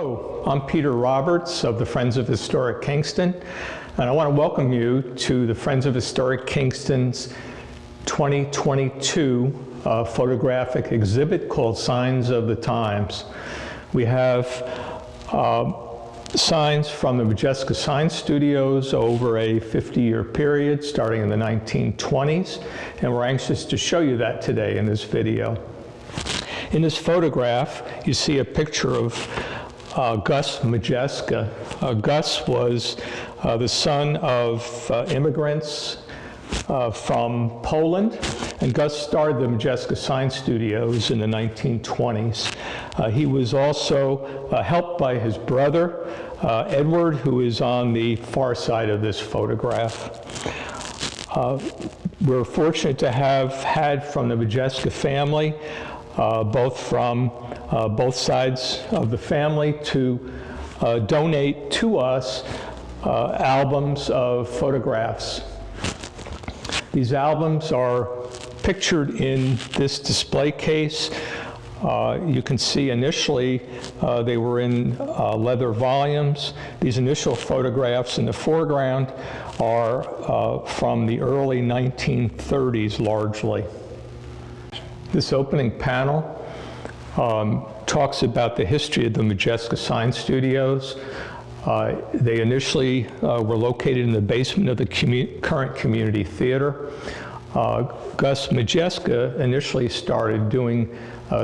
Hello, I'm Peter Roberts of the Friends of Historic Kingston, and I want to welcome you to the Friends of Historic Kingston's 2022 photographic exhibit called Signs of the Times. We have signs from the Modjeska Sign Studios over a 50-year period starting in the 1920s, and we're anxious to show you that today in this video. In this photograph, you see a picture of Gus Modjeska. Gus was the son of immigrants from Poland, and Gus started the Modjeska Sign Studios in the 1920s. He was also helped by his brother, Edward, who is on the far side of this photograph. We're fortunate to have had from the Modjeska family, both from both sides of the family, to donate to us albums of photographs. These albums are pictured in this display case. You can see initially they were in leather volumes. These initial photographs in the foreground are from the early 1930s largely. This opening panel talks about the history of the Modjeska Sign Studios. They initially were located in the basement of the current community theater. Gus Modjeska initially started doing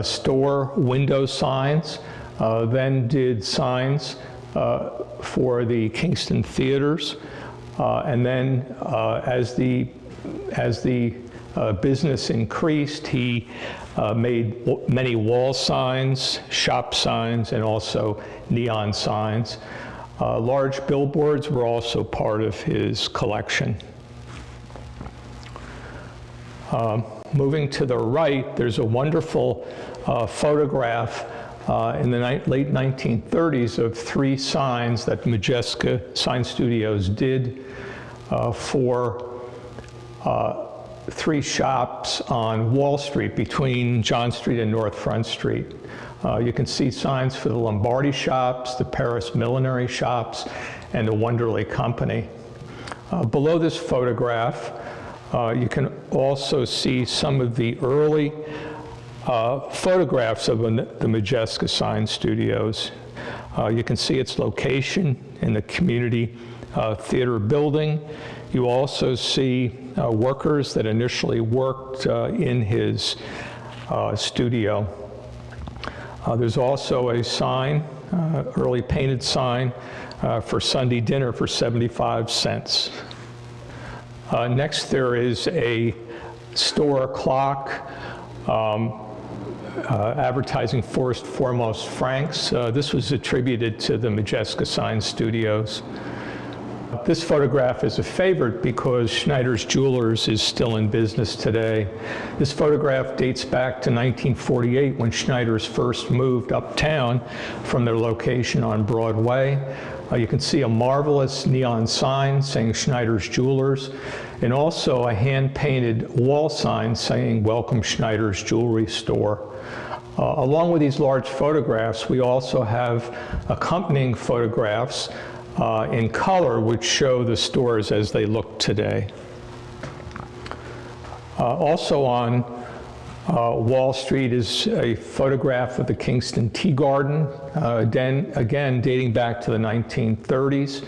store window signs, then did signs for the Kingston theaters, and then as the business increased, he made many wall signs, shop signs, and also neon signs. Large billboards were also part of his collection. Moving to the right, there's a wonderful photograph in the late 1930s of three signs that Modjeska Sign Studios did for three shops on Wall Street between John Street and North Front Street. You can see signs for the Lombardi shops, the Paris millinery shops, and the Wonderly Company. Below this photograph, you can also see some of the early photographs of the Modjeska Sign Studios. You can see its location in the community theater building. You also see workers that initially worked in his studio. There's also a sign, early painted sign, for Sunday dinner for 75 cents. Next, there is a store clock advertising First Foremost Franks. This was attributed to the Modjeska Sign Studios. This photograph is a favorite because Schneider's Jewelers is still in business today. This photograph dates back to 1948 when Schneider's first moved uptown from their location on Broadway. You can see a marvelous neon sign saying Schneider's Jewelers, and also a hand-painted wall sign saying Welcome Schneider's Jewelry Store. Along with these large photographs, we also have accompanying photographs in color, which show the stores as they look today. Also on Wall Street is a photograph of the Kingston Tea Garden, again dating back to the 1930s.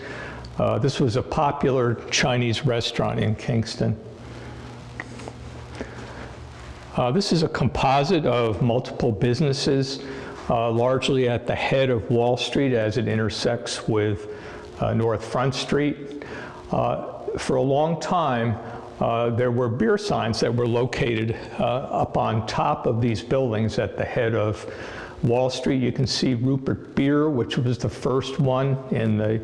This was a popular Chinese restaurant in Kingston. This is a composite of multiple businesses, largely at the head of Wall Street as it intersects with North Front Street. For a long time, there were beer signs that were located up on top of these buildings at the head of Wall Street. You can see Rupert Beer, which was the first one in the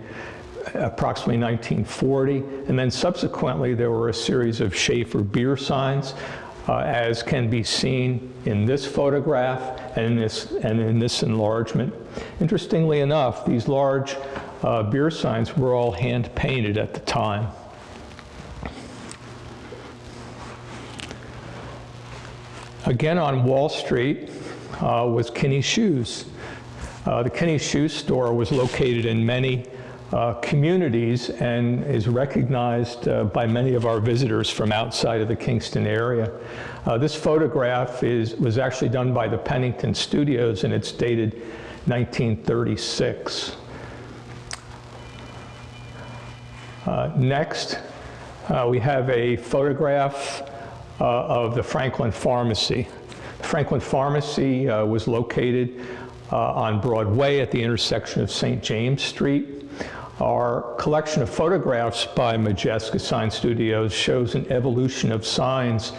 approximately 1940, and then subsequently there were a series of Schaefer beer signs, as can be seen in this photograph and in this enlargement. Interestingly enough, these large beer signs were all hand painted at the time. Again on Wall Street was Kinney Shoes. The Kinney Shoe Store was located in many communities and is recognized by many of our visitors from outside of the Kingston area. This photograph was actually done by the Pennington Studios, and it's dated 1936. Next, we have a photograph of the Franklin Pharmacy. The Franklin Pharmacy was located on Broadway at the intersection of St. James Street. Our collection of photographs by Modjeska Sign Studios shows an evolution of signs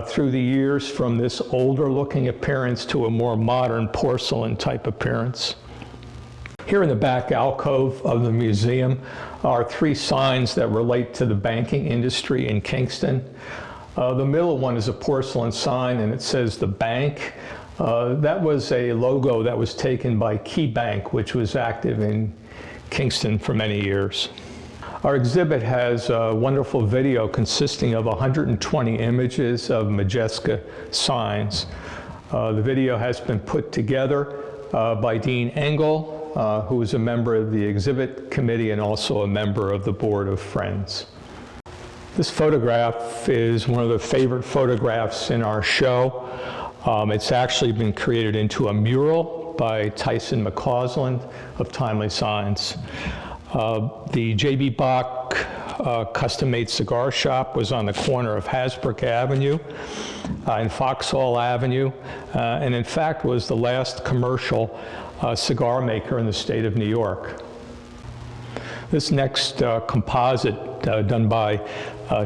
through the years from this older looking appearance to a more modern porcelain type appearance. Here in the back alcove of the museum are 3 signs that relate to the banking industry in Kingston. The middle one is a porcelain sign, and it says the bank. That was a logo that was taken by Key Bank, which was active in Kingston for many years. Our exhibit has a wonderful video consisting of 120 images of Modjeska signs. The video has been put together by Dean Engel, who is a member of the exhibit committee and also a member of the Board of Friends. This photograph is one of the favorite photographs in our show. It's actually been created into a mural by Tyson McCausland of Timely Signs. The J.B. Bach custom-made cigar shop was on the corner of Hasbrook Avenue and Foxhall Avenue, and in fact was the last commercial cigar maker in the state of New York. This next composite done by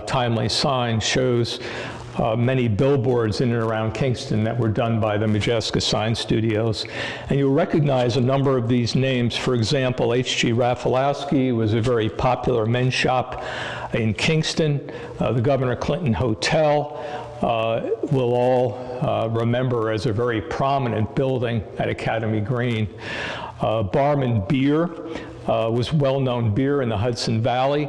Timely Signs shows many billboards in and around Kingston that were done by the Modjeska Sign Studios. And you'll recognize a number of these names. For example, H.G. Rafalowski was a very popular men's shop in Kingston. The Governor Clinton Hotel we'll all remember as a very prominent building at Academy Green. Barman Beer was well-known beer in the Hudson Valley.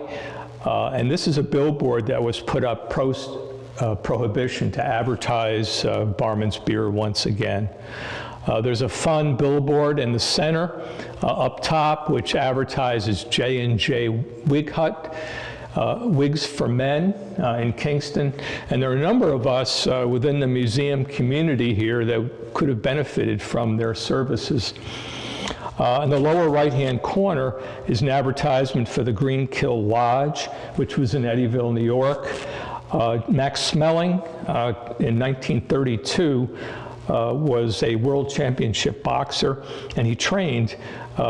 And this is a billboard that was put up post-prohibition to advertise Barman's Beer once again. There's a fun billboard in the center up top which advertises J&J Wig Hut, Wigs for Men in Kingston. And there are a number of us within the museum community here that could have benefited from their services. In the lower right-hand corner is an advertisement for the Greenkill Lodge, which was in Eddyville, New York. Max Smelling, in 1932, was a world championship boxer, and he trained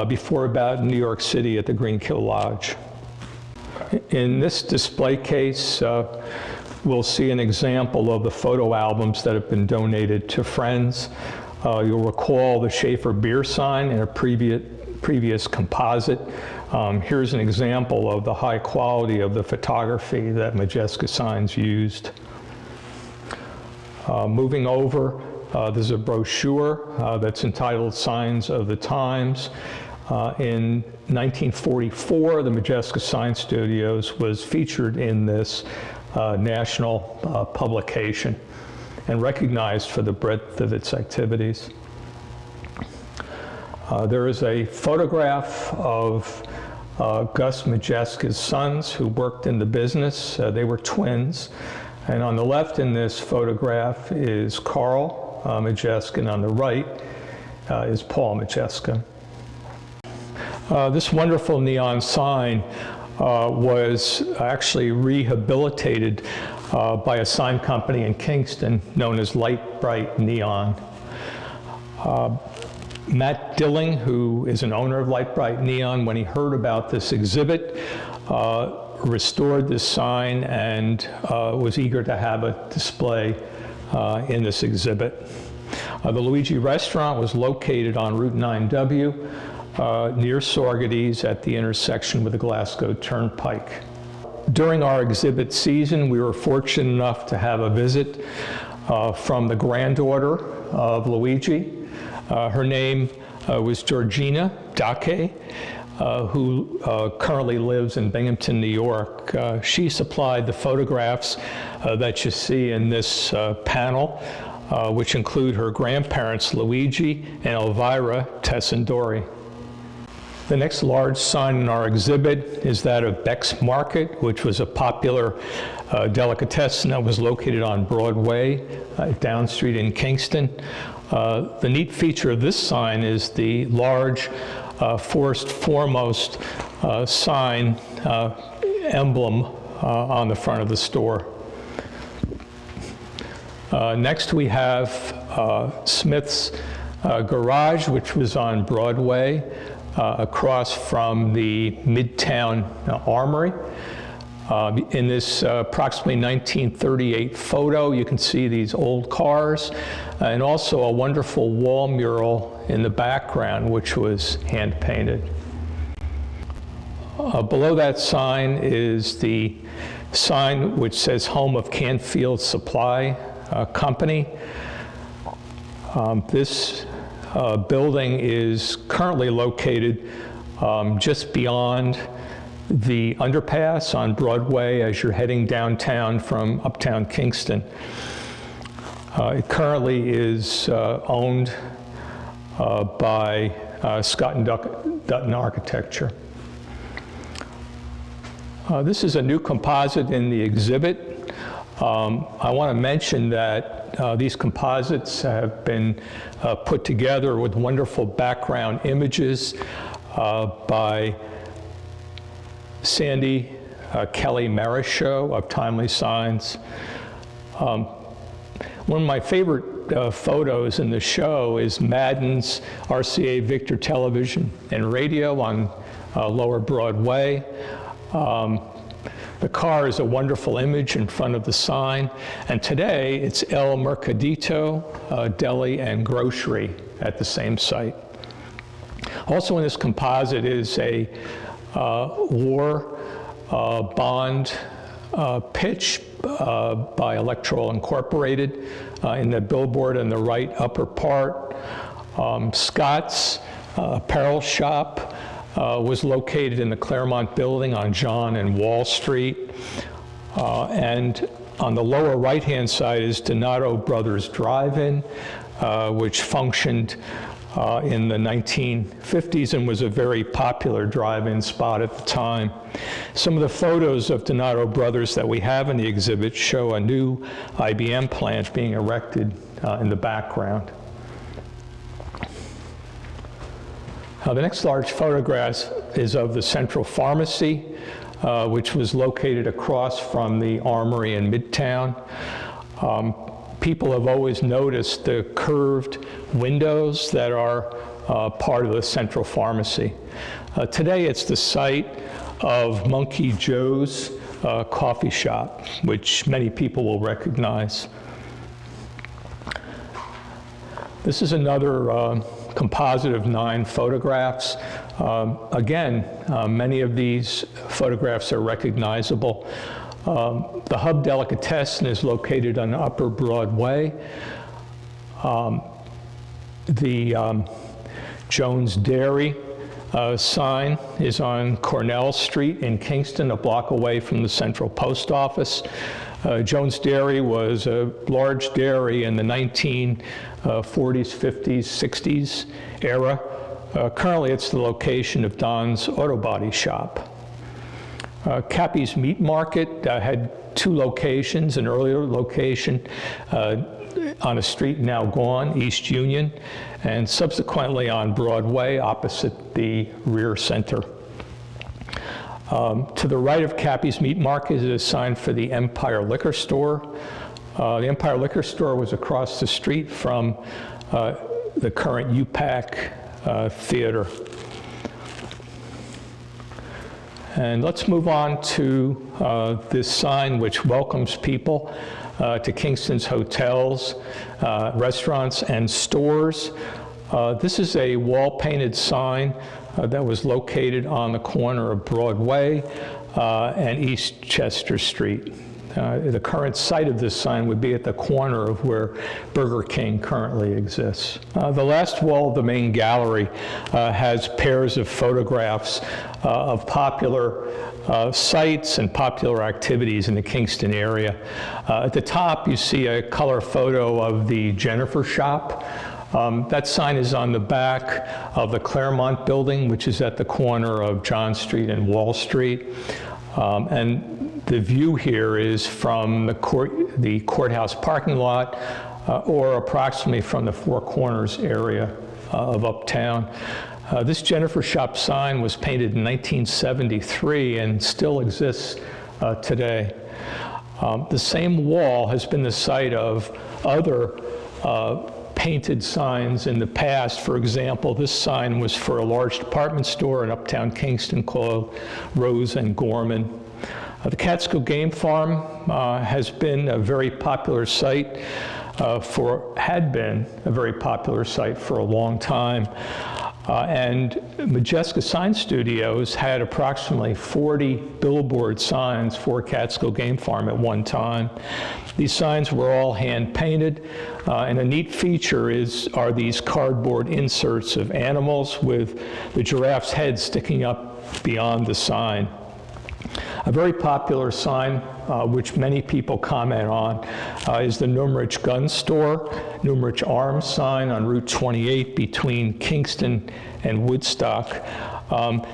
before about in New York City at the Greenkill Lodge. In this display case, we'll see an example of the photo albums that have been donated to friends. You'll recall the Schaefer beer sign in a previous composite. Here's an example of the high quality of the photography that Modjeska Signs used. Moving over, there's a brochure that's entitled Signs of the Times. In 1944, the Modjeska Sign Studios was featured in this national publication and recognized for the breadth of its activities. There is a photograph of Gus Modjeska's sons who worked in the business. They were twins. And on the left in this photograph is Carl Modjeska, and on the right is Paul Modjeska. This wonderful neon sign was actually rehabilitated by a sign company in Kingston known as Light Bright Neon. Matt Dilling, who is an owner of Light Bright Neon, when he heard about this exhibit, restored this sign and was eager to have a display in this exhibit. The Luigi Restaurant was located on Route 9W near Sorgeties at the intersection with the Glasgow Turnpike. During our exhibit season, we were fortunate enough to have a visit from the granddaughter of Luigi. Her name was Georgina Dake, who currently lives in Binghamton, New York. She supplied the photographs that you see in this panel. which include her grandparents, Luigi and Elvira Tessendori. The next large sign in our exhibit is that of Beck's Market, which was a popular delicatessen that was located on Broadway, Down Street in Kingston. The neat feature of this sign is the large Forest Foremost sign emblem on the front of the store. Next we have Smith's Garage, which was on Broadway, across from the Midtown Armory. In this approximately 1938 photo, you can see these old cars and also a wonderful wall mural in the background, which was hand-painted. Below that sign is the sign which says Home of Canfield Supply Company. This building is currently located just beyond the underpass on Broadway as you're heading downtown from Uptown Kingston. It currently is owned by Scott and Dutton Architecture. This is a new composite in the exhibit. I want to mention that these composites have been put together with wonderful background images by Sandy Kelly Marishow of Timely Signs. One of my favorite photos in the show is Madden's RCA Victor Television and Radio on Lower Broadway. The car is a wonderful image in front of the sign, and today it's El Mercadito Deli and Grocery at the same site. Also in this composite is a war bond pitch by Electoral Incorporated in the billboard in the right upper part. Scott's apparel shop was located in the Claremont building on John and Wall Street. And on the lower right-hand side is Donato Brothers Drive-In, which functioned in the 1950s and was a very popular drive-in spot at the time. Some of the photos of Donato Brothers that we have in the exhibit show a new IBM plant being erected in the background. The next large photograph is of the Central Pharmacy, which was located across from the Armory in Midtown. People have always noticed the curved windows that are part of the Central Pharmacy. Today it's the site of Monkey Joe's coffee shop, which many people will recognize. This is another composite of 9 photographs. Again, many of these photographs are recognizable. The Hub Delicatessen is located on Upper Broadway. The Jones Dairy sign is on Cornell Street in Kingston, a block away from the Central Post Office. Jones Dairy was a large dairy in the 1940s, 50s, 60s era. Currently, it's the location of Don's Auto Body Shop. Cappy's Meat Market had 2 locations, an earlier location on a street now gone, East Union, and subsequently on Broadway opposite the Rear Center. To the right of Cappy's Meat Market is a sign for the Empire Liquor Store. The Empire Liquor Store was across the street from the current UPAC Theater. And let's move on to this sign which welcomes people to Kingston's hotels, restaurants, and stores. This is a wall-painted sign that was located on the corner of Broadway and East Chester Street. The current site of this sign would be at the corner of where Burger King currently exists. The last wall of the main gallery has pairs of photographs of popular sites and popular activities in the Kingston area. At the top, you see a color photo of the Jennifer Shop. That sign is on the back of the Claremont building, which is at the corner of John Street and Wall Street. And the view here is from the courthouse parking lot, or approximately from the Four Corners area of Uptown. This Jennifer Shop sign was painted in 1973 and still exists today. The same wall has been the site of other painted signs in the past. For example, this sign was for a large department store in Uptown Kingston called Rose and Gorman. The Catskill Game Farm has been a very popular site had been a very popular site for a long time. And Modjeska Sign Studios had approximately 40 billboard signs for Catskill Game Farm at one time. These signs were all hand painted, and a neat feature are these cardboard inserts of animals with the giraffe's head sticking up beyond the sign. A very popular sign, which many people comment on, is the Numrich Gun Store, Numrich Arms sign on Route 28 between Kingston and Woodstock.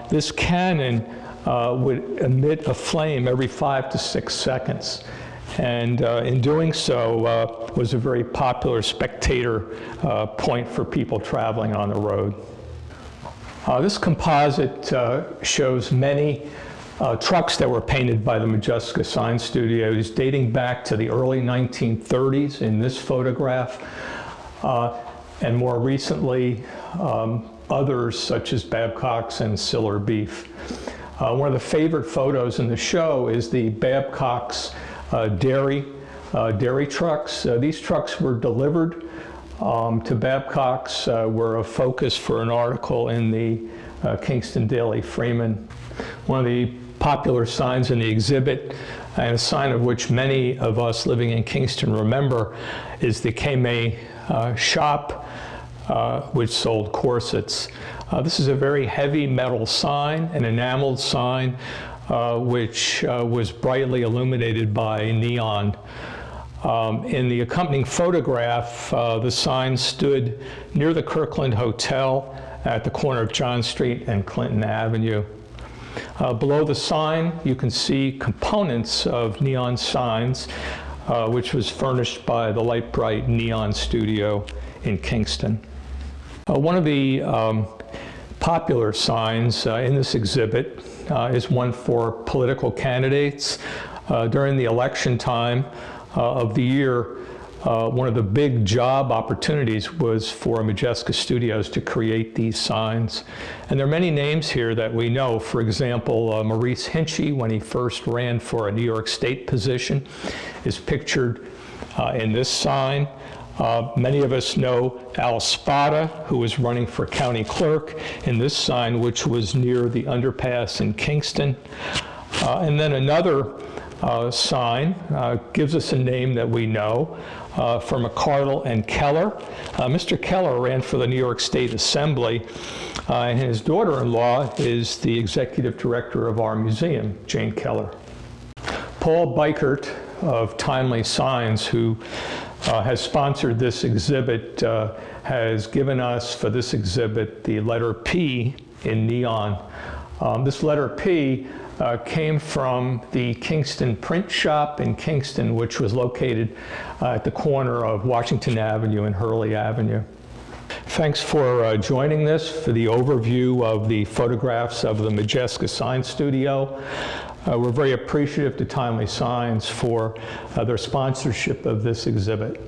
This cannon would emit a flame every 5 to 6 seconds. And in doing so, was a very popular spectator point for people traveling on the road. This composite shows many trucks that were painted by the Modjeska Sign Studios dating back to the early 1930s in this photograph, and more recently others such as Babcock's and Siller Beef. One of the favorite photos in the show is the Babcock's dairy trucks. These trucks were delivered to Babcock's, were a focus for an article in the Kingston Daily Freeman. One of the popular signs in the exhibit, and a sign of which many of us living in Kingston remember, is the K-May shop, which sold corsets. This is a very heavy metal sign, an enameled sign, which was brightly illuminated by neon. In the accompanying photograph, the sign stood near the Kirkland Hotel at the corner of John Street and Clinton Avenue. Below the sign, you can see components of neon signs, which was furnished by the Light Bright Neon Studio in Kingston. One of the popular signs in this exhibit is one for political candidates. During the election time of the year, one of the big job opportunities was for Modjeska Studios to create these signs. And there are many names here that we know. For example, Maurice Hinchey, when he first ran for a New York State position, is pictured in this sign. Many of us know Al Spada, who was running for county clerk, in this sign, which was near the underpass in Kingston. And then another sign gives us a name that we know, from McCardle and Keller. Mr. Keller ran for the New York State Assembly, and his daughter-in-law is the executive director of our museum, Jane Keller. Paul Beichert of Timely Signs, who has sponsored this exhibit, has given us for this exhibit the letter P in neon. This letter P came from the Kingston Print Shop in Kingston, which was located at the corner of Washington Avenue and Hurley Avenue. Thanks for joining this for the overview of the photographs of the Modjeska Sign Studio. We're very appreciative to Timely Signs for their sponsorship of this exhibit.